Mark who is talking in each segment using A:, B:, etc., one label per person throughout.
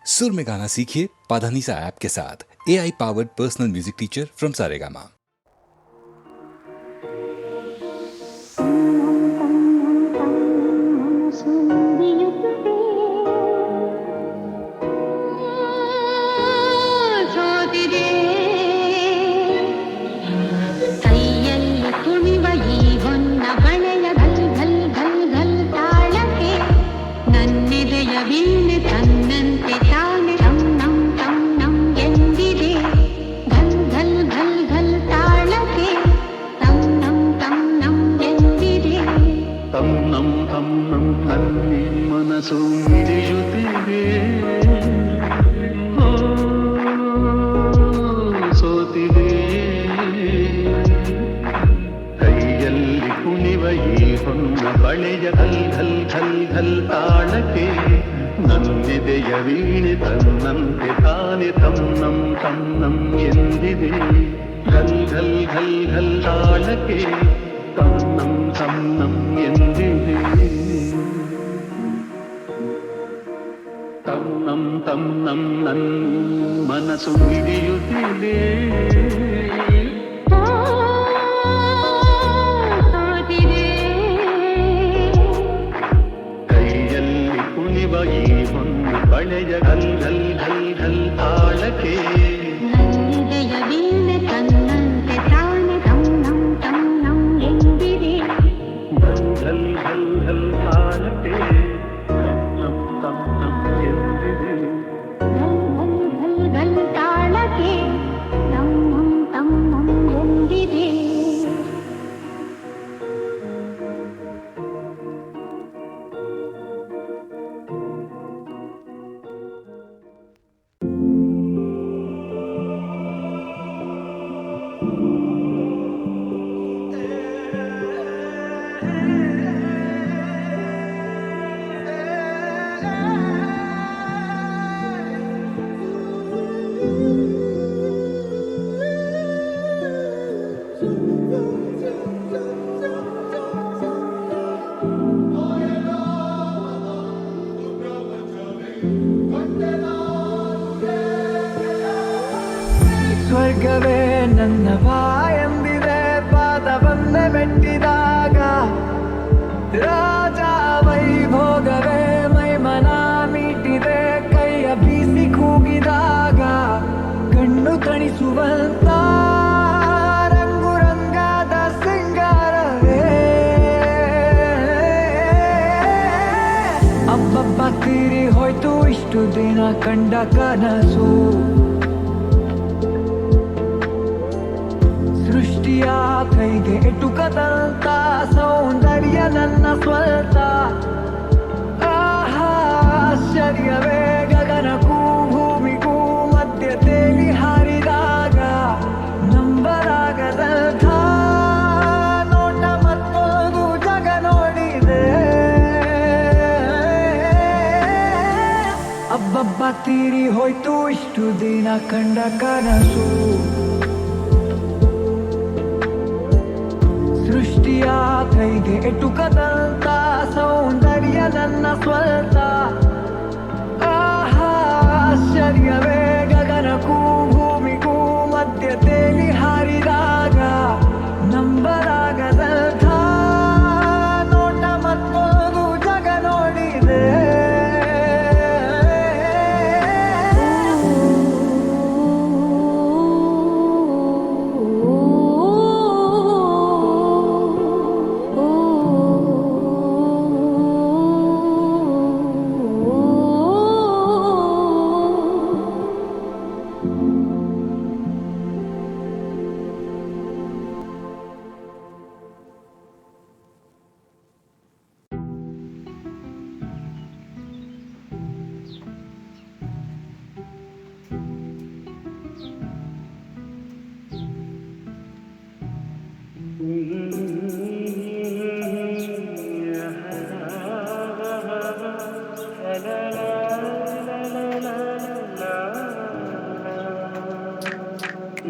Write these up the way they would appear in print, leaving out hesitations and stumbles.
A: सुर में गाना सीखिए पाधानीसा ऐप के साथ। AI powered personal music teacher from Saregama.
B: ಮನಸ್ಸು ಮಿಡಿಯುತ್ತಿದೆ, ಸೋತಿದೆ ಕೈಯಲ್ಲಿ ಕುಣಿವ ಈ ಹೊನ್ನ ಬಳೆಯ ಘಲ್ ಘಲ್ ಘಲ್ ಘಲ್ ತಾಳಕ್ಕೆ ನನ್ನೆದೆಯ ವೀಣೆ ತನ್ನಂತೆ ತಾನೆ ತನ್ನಂ ತನ್ನಂ ಎಂದಿದೆ. ಘಲ್ ಘಲ್ ಘಲ್ ಘಲ್ ತಾಳಕ್ಕೆ ತನ್ನಂ ತನ್ನಂ ಎಂದಿದೆ. ತನ್ನಂ ತನ್ನಂ ನನ್ ಮನಸ್ಸು ಹಿಡಿಯುತ್ತಿದೆ, ಕೈಯಲ್ಲಿ ಕುಣಿವ ಈ ಹೊನ್ನ ಬಳೆಯ ಘಲ್ ಘಲ್ ಘಲ್ ಘಲ್ ತಾಳಕ್ಕೆ ಘಲ್ ಘಲ್ ಘಲ್ ತಾಳಕ್ಕೆ ತನ್ನಂ ತನ್ನಂ ಎಂದಿದೆ.
C: ಸ್ವರ್ಗವೇ ನನ್ನ ಬಾಯೆಂದಿದೆ ಪಾದವನ್ನೇ ಮೆಟ್ಟಿದಾಗ, ರಾಜ ವೈಭೋಗವೇ ಮೈಮನ ಮೀಟಿದೆ ಕೈಯ ಬೀಸಿ ಕೂಗಿದಾಗ, ಕಣ್ಣು ತಣಿಸುವಂತ ರಂಗು ರಂಗಾದ ಸಿಂಗಾರವೇ ಅಬ್ಬಬ್ಬ ತೀರಿ ಹೋಯ್ತು ಇಷ್ಟು ದಿನ ಕಂಡ ಕನಸು. ಸೃಷ್ಟಿಯ ಕೈಗೆ ಎಟುಕದಂತ ಸೌಂದರ್ಯ ನನ್ನ ಸ್ವಂತ. ಆಶ್ಚರ್ಯವೇ ಗಗನಕ್ಕೂ ಭೂಮಿಗೂ ಮಧ್ಯ ತೇಲಿ ಹಾರಿದಾಗ, ನಂಬಲಾಗದಂಥ ನೋಟ ಮತ್ತೊಂದು ಜಗ ನೋಡಿದೆ. ಅಬ್ಬಬ್ಬ ತೀರಿ ಹೋಯ್ತು ಇಷ್ಟು ದಿನ ಕಂಡ ಕನಸು. ಸೃಷ್ಟಿಯ ಕೈಗೆ ಎಟುಕದಂತ ಸೌಂದರ್ಯ ನನ್ನ ಸ್ವಂತ. ಆಶ್ಚರ್ಯವೇ ಗಗನಕ್ಕೂ ಭೂಮಿಗೂ ಮಧ್ಯ ತೇಲಿ ಹಾರಿದಾಗ, ನಂಬಲಾಗದಂಥ ನೋಟ ಮತ್ತೊಂದು ಜಗ ನೋಡಿದೆ.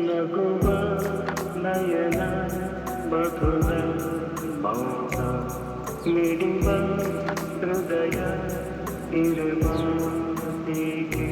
C: ನಗುವ ನಯನ ಮಧುರ ಮೌನ ಮಿಡಿವ ಹೃದಯ ಇರುವ ಹೀಗೆ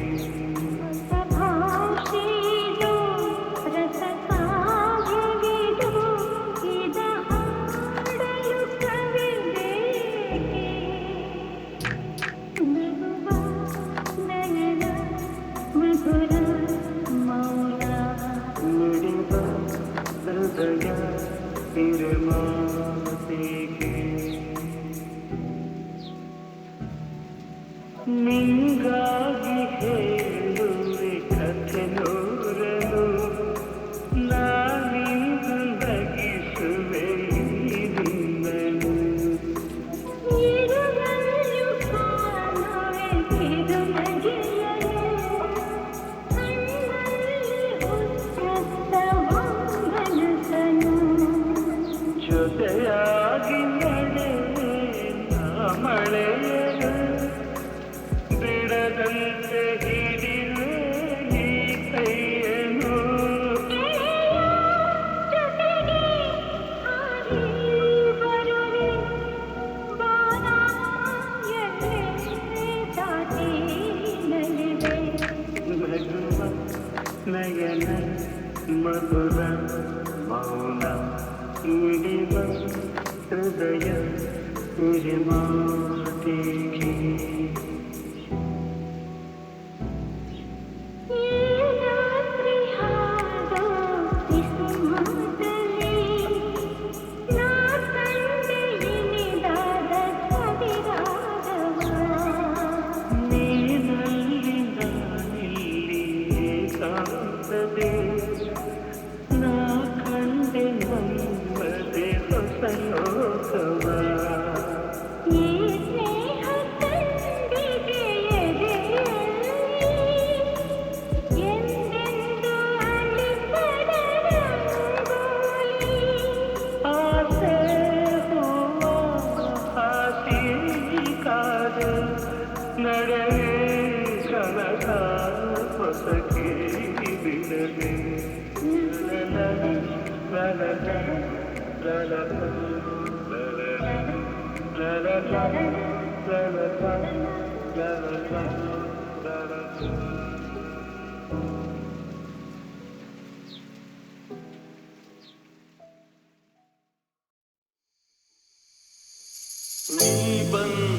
B: ಮಧುರ ಮೌನ ನುಡಿವ ಹೃದಯ ತುಜೆ ಮಾತಿಗೆ ನೀ ಬಂದು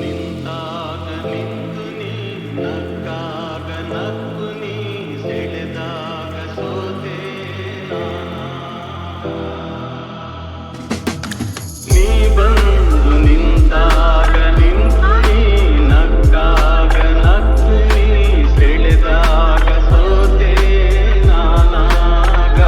B: ನಿಂತಾಗ ನಿಂತು ನೀ ನಕ್ಕಾಗ ನಕ್ಕು ನೀ ಸೆಳೆದಾಗ ಸೋತೆ ನೀ ಬಂದು ನಿಂತಾಗ ನಿಂತು ನೀ ನಕ್ಕಾಗ ನಕ್ಕು ನೀ ಸೆಳೆದಾಗ ಸೋತೆ ನಾನಾಗ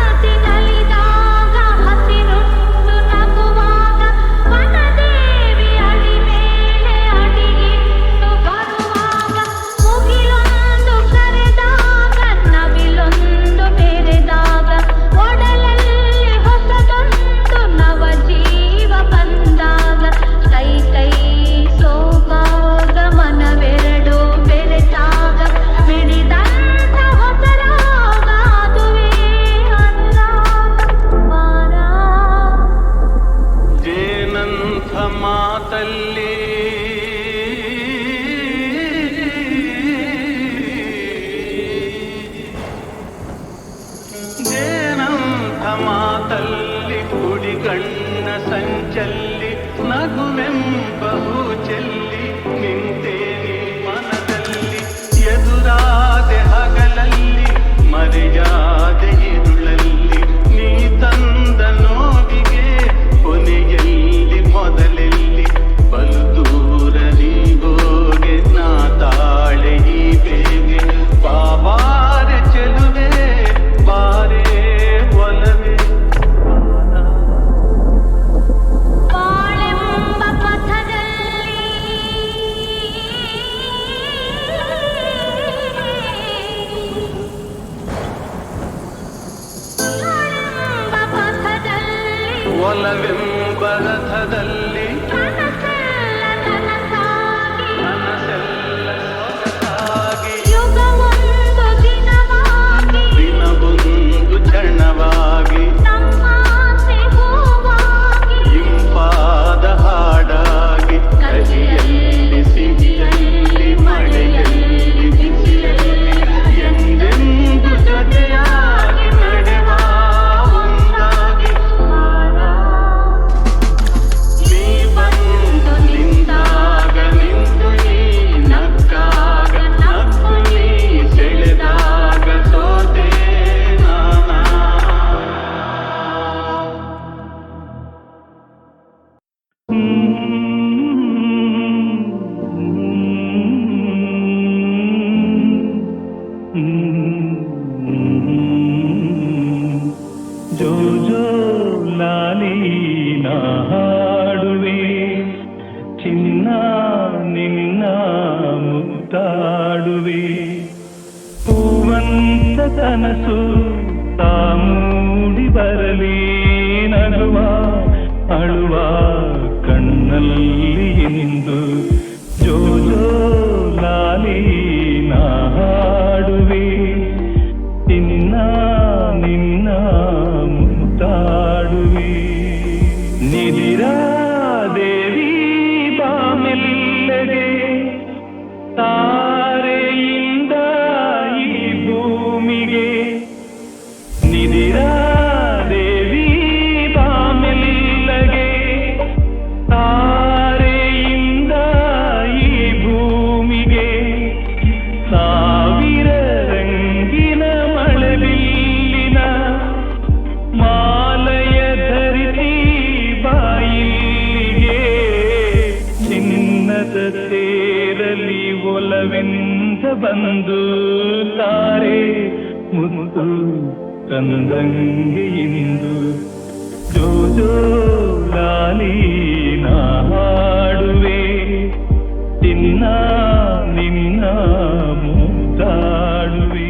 D: ವಾಸಂತಿನಲಿದಾಗ ಹಸಿರುಂಡು ನಗುವಾಗ ವನದೇವಿ ಅಡಿ ಮೇಲೆ ಅಡಿಗಿಟ್ಟು ಬರುವಾಗ ಮುಗಿಲೊಂದು ಕರೆದಾಗ ನವಿಲೊಂದು ಮೆರೆದಾಗ ಒಡಲಲ್ಲಿ ಹೊಸದೊಂದು ನವ ಜೀವ ಬಂದಾಗ ಕೈ ಕೈ ಸೋಗಾಗ ಮನವೆರಡು ಬೆರೆತಾಗ ಮಿಡಿದಂಥ ಹೊಸರಾಗ ಅದುವೇ ಅನುರಾಗ ವಾರ
B: ಜೇನಂಥ ಮಾತಲ್ಲಿ ಜೇನಂಥ ಮಾತಲ್ಲಿ ಕುಡಿಗಣ್ಣ ಸಂಚಲ್ಲಿ ನಗುವೆಂಬ ಹೂ ಚೆಲ್ಲಿ ನಿಂತೆ ನೀ ಮನದಲ್ಲಿ ಎದುರಾದೆ ಹಗಲಲ್ಲಿ ಮರೆಯಾದೆ ಇರುಳಲ್ಲಿ ನೀ ತಂದ ನೋವಿಗೆ ಕೊನೆಯಲ್ಲಿ ಮೊದಲೆಲ್ಲಿ ಬಲು ದೂರ ನೀ ಹೋಗೆ ನಾ ತಾಳೆ ಈ ಬೇಗೆ ಬಾಬಾರೆ ಚೆಲುವೆ ಬಾರೆ ಒಲವೇ
D: ಬಾಳೆಂಬ ಪಥದಲ್ಲಿ
B: ಒಲವೆಂಬ ರಥದಲ್ಲಿ
D: ಕನಸೆಲ್ಲ ನನಸಾಗಿ
B: ಮನಸ್ಸೆಲ್ಲ ಸೊಗಸಾಗಿ
D: ಯುಗವೊಂದು ದಿನವಾಗಿ
B: ದಿನವೊಂದು ಕ್ಷಣವಾಗಿ
D: ನಮ್ಮಾಸೆ ಹೂವಾಗಿ
B: ಇಂಪಾದ ಹಾಡಾಗಿ ಕಹಿಯಲ್ಲಿ ಸಿಹಿಯಲ್ಲಿ ಮಳೆಯಲ್ಲಿ ಬಿಸಿಲಲ್ಲಿ ಎಂದೆಂದು ಜೊತೆಯಾಗಿ ನಡೆವ ಒಂದಾಗಿ ನೀ ಬಂದು ನಿಂತಾಗ ನಿಂತು ನೀ ನಕ್ಕಾಗ ನಕ್ಕು ನೀ ಸೆಳೆದಾಗ ಸೋತೆ ನಾನಾ ಜೋ ಜೋ ಲಾಲಿ ನಾ ಹಾಡುವೆ ಚಿನ್ನ ನಿನ್ನ ಮುತ್ತಾಡುವೆ ಹೂವಂತ ಕನಸು ತಾ ಮೂಡಿ ಬರಲಿ ನಗುವ ಅಳುವ ಕಣ್ಣಲ್ಲಿ ಇಂದು ಜೋ ಜೋ ಲಾಲಿ ನಾ ಹಾಡುವೆ ಒಲವೆಂತ ಬಂದು ತಾರೆ ಮುತ್ತು ತಂದಂಗೆ ಇಂದು ಜೋ ಜೋ ಲಾಲಿ ನಾ ಹಾಡುವೆ ಚಿನ್ನ ನಿನ್ನ ಮುದ್ದಾಡುವೆ.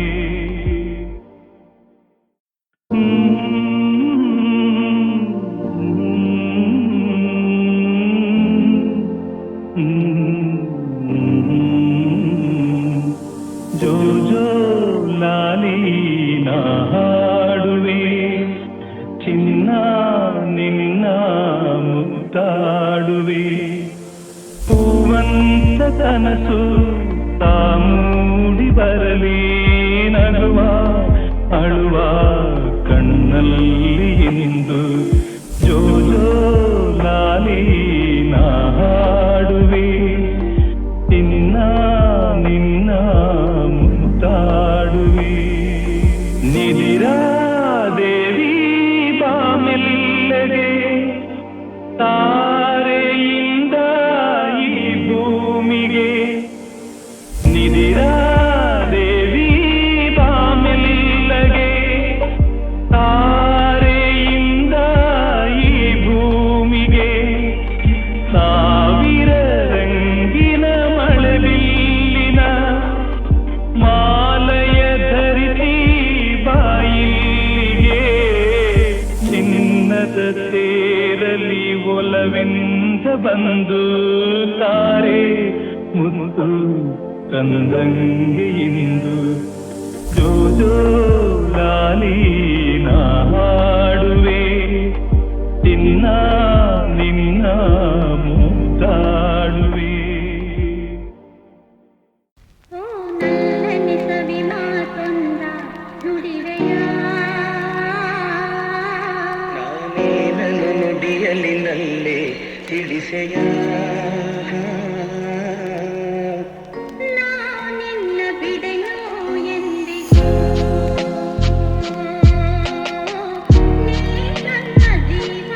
B: ಜೋ ಜೋ ಲಾಲಿ ನಾ ಹಾಡುವೆ ಚಿನ್ನ ನಿನ್ನ ಮುತ್ತಾಡುವೆ. ಹೂವಂತ ಕನಸು ತಾಮೂಡಿ ಬರಲಿ ನಗುವ ಅಳುವ ಕಣ್ಣಲ್ಲಿ ನಿಂದು ಜೋ ಜೋ ಲಾಲಿ ನಾ ಹಾಡುವೆ ಚಿನ್ನ ನಿನ್ನ ಮುತ್ತಾಡುವೆ. ನಿದಿರಾ ದೇವಿ ಬಾಮೆಲ್ಲಗೆ ತಾರೆಯಿಂದ ಈ ಭೂಮಿಗೆ ನಿದಿರಾ ದೇವಿ ಬಾಮೆಲ್ಲಗೆ ತಾರೆಯಿಂದ ಈ ಭೂಮಿಗೆ ಸಾವಿರ ರಂಗಿನ ಮಳೆಬಿಲ್ಲಿನ ಮಾಲಯ ಧರಿಸಿ ಬಾಯಿಗೆ ಚಿನ್ನದ ತೇರಲಿ ಒಲವೆಂತ ಬಂದು ತಾರೆ ಮುತ್ತು ತಂದಂಗೆ ಇಂದು ಜೋ ಜೋ ಲಾಲಿ ನಾ ಹಾಡುವೆ ಚಿನ್ನ ನಿನ್ನ ಮುದ್ದಾಡುವೆ.
D: ಓ ನಲ್ಲನೆ ಸವಿ ಮಾತೊಂದ ನುಡಿವೆಯ
E: ನಾನೇನನ್ನು ನುಡಿಯಲಿ ನಲ್ಲೆ ತಿಳಿಸೆಯ
D: ನಾ ನಿನ್ನ ಬಿಡೆಯೋ ಎಂದಿಗೂ ನೀ ನನ್ನ ಜೀವ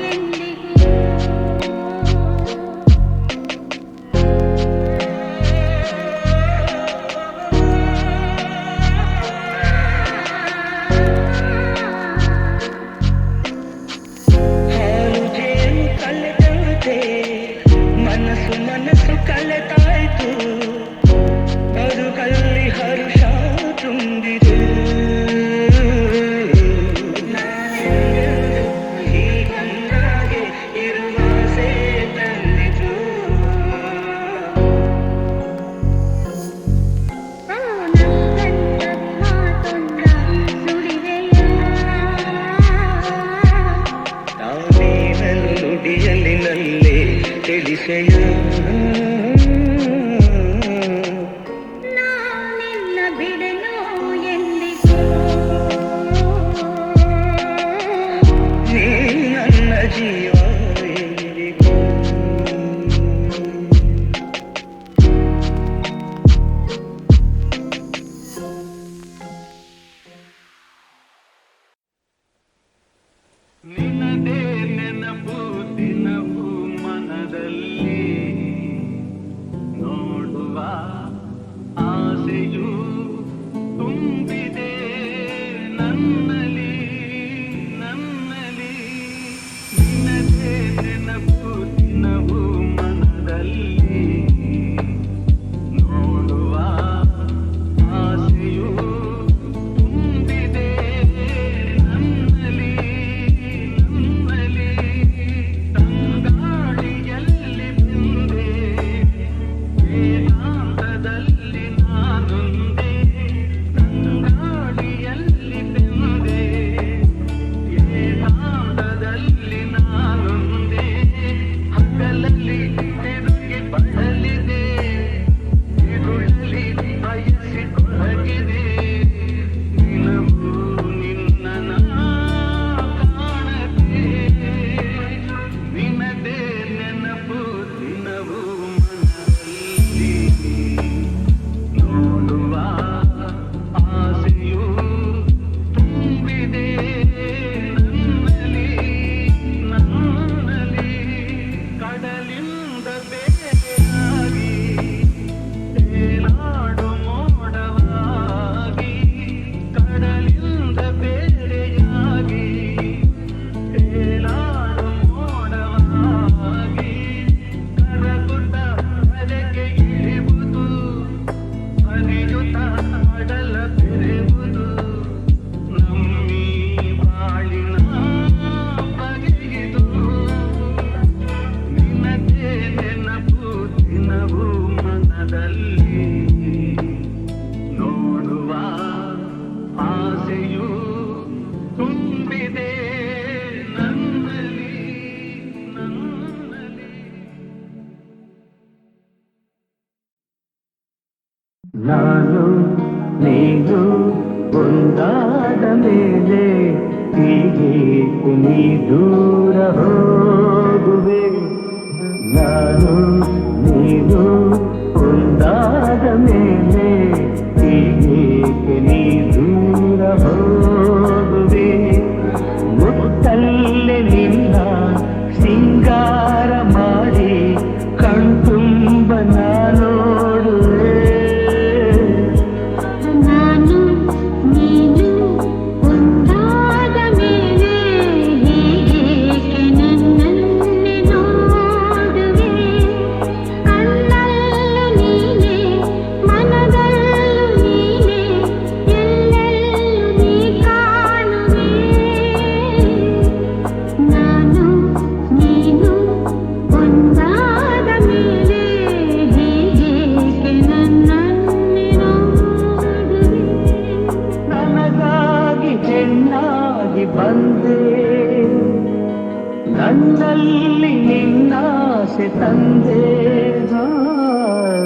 D: ಎಂದಿಗೂ
E: ಹಾಲು ಜೇನು ಕಳೆದಂತೆ
B: ನಾನು ನೀನು ಒಂದಾದ ಮೇಲೆ ಹೀಗೆ ನೀ ದೂರ ಹೋಗುವೆ. ನಾನು ನೀನು ಒಂದಾದ ಮೇಲೆ ಹೀಗೆ ನೀ ದೂರ ಹೋಗುವೆ. ಮುತ್ತಲ್ಲೇ ನಿನ್ನ ಸಿಂಗಾರ ಮಾಡಿ ಕಣ್ತುಂಬ ನೋಡುವೆ.
D: ನಾನು ನೀನು ಒಂದಾದ ಮೇಲೆ ಹೀಗೇಕೆ ನನ್ನನ್ನೇ ನೋಡುವೆ. ಕಣ್ಣಲ್ಲೂ ನೀನೆ ಮನದಲ್ಲೂ ನೀನೆ ಎಲ್ಲೆಲ್ಲೂ ನೀ ಕಾಣುವೆ. ನಾನು ನೀನು ಒಂದಾದ ಮೇಲೆ ಹೀಗೇಕೆ ನನ್ನನ್ನೇ ನೋಡುವೆ.
B: ನನಗಾಗಿ ಹೆಣ್ಣಾಗಿ ಬಂದೆ, ನನ್ನಲ್ಲಿ ನಿನ್ನಾಸೆ ತಂದೆ.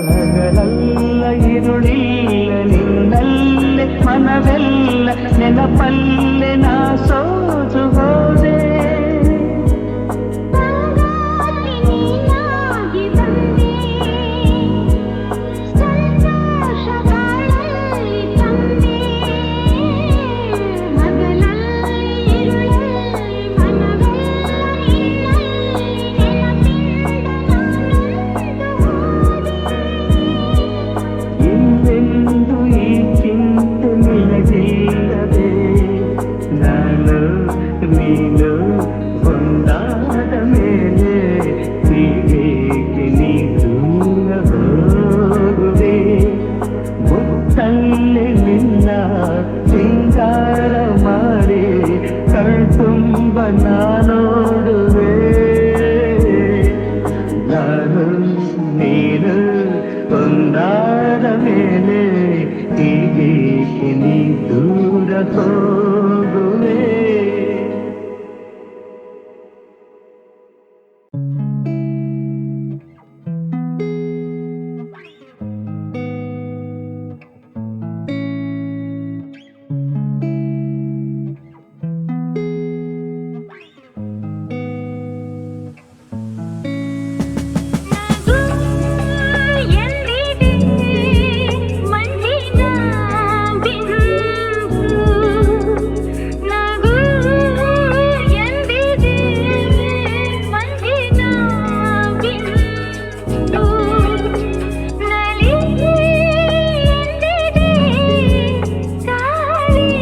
B: ಹಗಲೆಲ್ಲ ಇರುಳಿಲ್ಲ ನಿನ್ನಲ್ಲೇ ಮನವೆಲ್ಲ ನೆನಪಲ್ಲೇ ನಾ ಸೋತು ಹೋದೆ.
D: ಸಂಗಾತಿ ನೀನಾಗಿ ಬಂದೆ, ಸಂತೋಷಗಳಲ್ಲಿ ತಂದೆ. ಹಗಲಲ್ಲಿ ಇರುಳಲ್ಲಿ ಮನವೆಲ್ಲ ನಿನ್ನಲ್ಲಿ ನೆನಪಿಂದ ನಾನೊಂದು ಹೋದೆ.
B: ಇನ್ನೆಂದು ಈ ಚಿಂತೆ ನಿನಗಿಲ್ಲದೆ, ನಾನು ನೀನು ಒಂದಾದ ಮೇಲೆ ಹೀಗೇಕೆ ನೀ ದೂರ ಹೋಗುವೆ. ಮುತ್ತಲ್ಲೇ ನಿನ್ನ ಸಿಂಗಾರ ಮಾಡಿ ಕಣ್ತುಂಬ ನೋಡುವೆ. ನಾನು ನೀನು ಒಂದಾದ ಮೇಲೆ ಹೀಗೇಕೆ ನೀ ದೂರ ಹೋಗುವೆ.
D: ಎಂದಿದೆ ಮಂಜಿನ ಬಿಂದು, ನಗು ಎಂದಿದೆ ಮಂಜಿನ ಬಿಂದು, ನಲಿ ಎಂದಿದೆ ಗಾಳಿಯಿಂದು,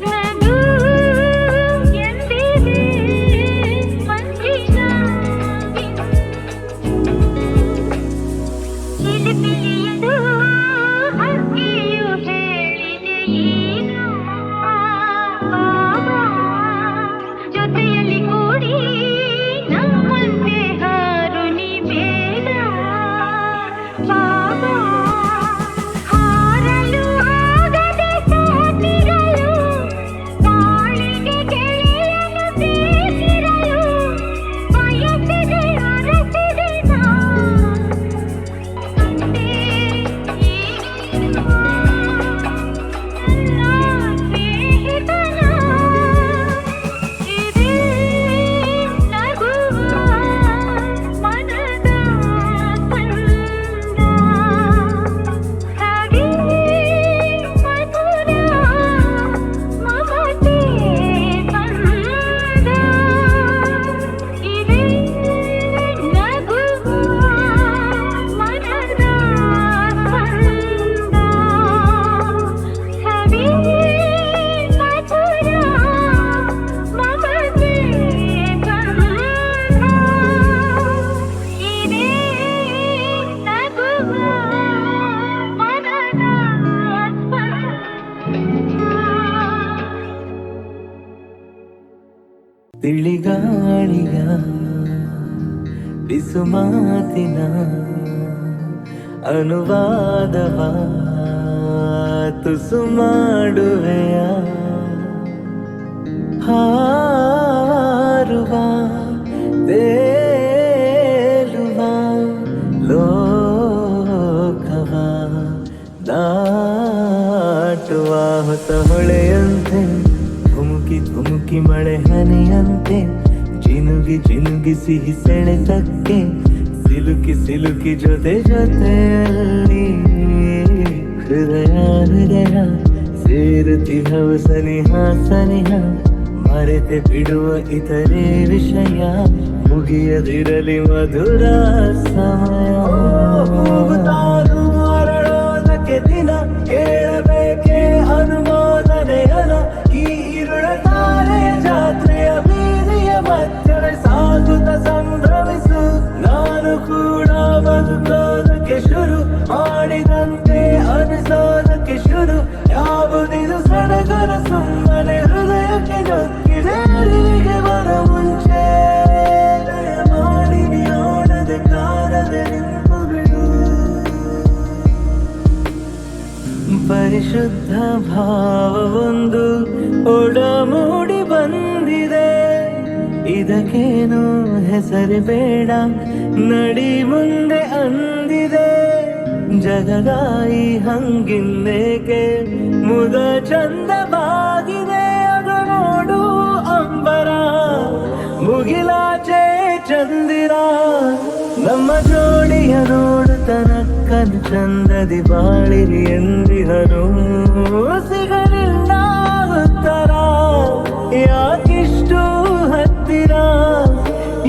D: ನಗು ಎಂದಿದೆ ಮಂಜಿನ ಬಿಂದು. ಚಿಲಿಪಿಲಿಯದು ಹಕ್ಕಿಯು ಹೇಳಿದೆ ಏನು ಬಾಬಾ, ಜೊತೆಯಲ್ಲಿ ಕೂಡಿ ನಮ್ಮಂತೆ ಹಾರು ನೀ ಬೇಡ ಬಾಬಾ. ಹಾರಲು ಆಗದೆ ಸೋತಿರಲು, ಬಾಳಿಗೆ ಗೆಳೆಯನು ಬೇಕಿರಲು, ಬಯಸಿದೆ ಅರಸಿದೆ ನಾ ಅಂತೆ ಈಗಿರುವ ನನ್ನ ಸ್ನೇಹಿತನ. ಇದೇ ನಗುವ ಮನದ ಕಂದ, ಹಾಗೆ ಮಧುರ ಮಮತೆ ಕಂದ. ಇದೇ ನಗುವ ಮನದ ಕಂದ, ಹಾಗೆ ಮಧುರ ಮಮತೆ ಕಂದ. ಇದೇ ನಗುವ ಮನದ
B: ತಿಳಿಗಾಳಿಯ ಬಿಸು ಮಾತಿನ ಅನುವಾದವ ತುಸು ಮಾಡುವೆಯ. ಹಾರುವ ತೇಲುವ ಲೋ
C: ಹೊಸ ಹೊಳೆಯಂತೆ ಧುಮುಕಿ ಧುಮುಕಿ ಮಳೆ ಹನಿಯಂತೆ ಜಿನುಗಿ ಜಿನುಗಿ ಸಿಹಿ ಸೆಳೆತಕ್ಕೆ ಸಿಲುಕಿ ಸಿಲುಕಿ ಜೊತೆ ಜೊತೆಯಲ್ಲಿ ಹೃದಯ ಹೃದಯ ಸೇರುತ್ತಿಹವು ಸನಿಹ ಸನಿಹ ಮರೆತೆ ಬಿಡುವ ಇತರೆ ವಿಷಯ ಮುಗಿಯದಿರಲಿ ಮಧುರ ಸಮಯ ತಾನು ಅರಳೋದಕ್ಕೆ ದಿನ ಕೇಳಬೇಕೆ ಅನುಮೋದನೆಯನ ಈ ಇರುಳ ತಾರೆಯ ಜಾತ್ರೆಯ ಬೀದಿಯ ಮಧ್ಯೆ ಸಾಗುತ್ತ ಸಂಭ್ರಮಿಸು ನಾನು ಕೂಡ ಬದುಕೋದಕ್ಕೆ ಶುರು ಮಾಡಿದಂತೆ ಅನಿಸೋದಕ್ಕೆ ಶುರು ಯಾವುದಿದು ಸಡಗರ ಸುಮ್ಮನೆ ಹೃದಯಕ್ಕೆ ನೊಕ್ಕಿದೆ ಅರಿವಿಗೆ ಬರ ಮುಂಚೆ ಮಾಡಿ ನೋಡದೆ ಕಾಣದೆ ನಿಂತು ಬಿಡು ಪರಿಶುದ್ಧ ಭಾವವೊಂದು ಒಡಮೂಡಿ ಬಂದಿದೆ ಇದಕ್ಕೇನು ಹೆಸರು ಬೇಡ ನಡಿ ಮುಂದೆ ಅಂದಿದೆ ಜಗದಾಯಿ ಹಂಗಿನ್ನೇಕೆ ಮುದ ಚಂದವಾಗಿದೆ ಅದು ನೋಡು ಅಂಬರ ಮುಗಿಲಾಚೆ ಚಂದಿರ ನಮ್ಮ ಜೋಡಿಯ ನೋಡು ತನಕ್ಕನು ಚಂದದಿ ಬಾಳಿರಿ ಎಂದಿಹರು ಸಿಗಲಿಲ್ಲ ಉತ್ತರ ಯಾಕಿಷ್ಟು ಹತ್ತಿರ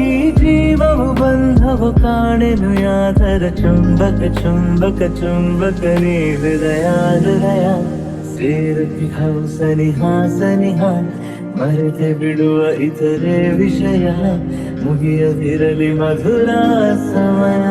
C: ಈ ಜೀವವು ಬಂಧವು ಕಾಣೆನು ಯಾತರ ಚುಂಬಕ ಚುಂಬಕ ಚುಂಬಕ ನೀ ಹೃದಯ ಹೃದಯ ಸೇರುತ್ತಿಹವು ಸನಿಹ ಸನಿಹ ಮರೆತೆ ಬಿಡುವ ಇತರೆ ವಿಷಯ ಮುಗಿಯದಿರಲಿ ಮಧುರ ಸಮಯ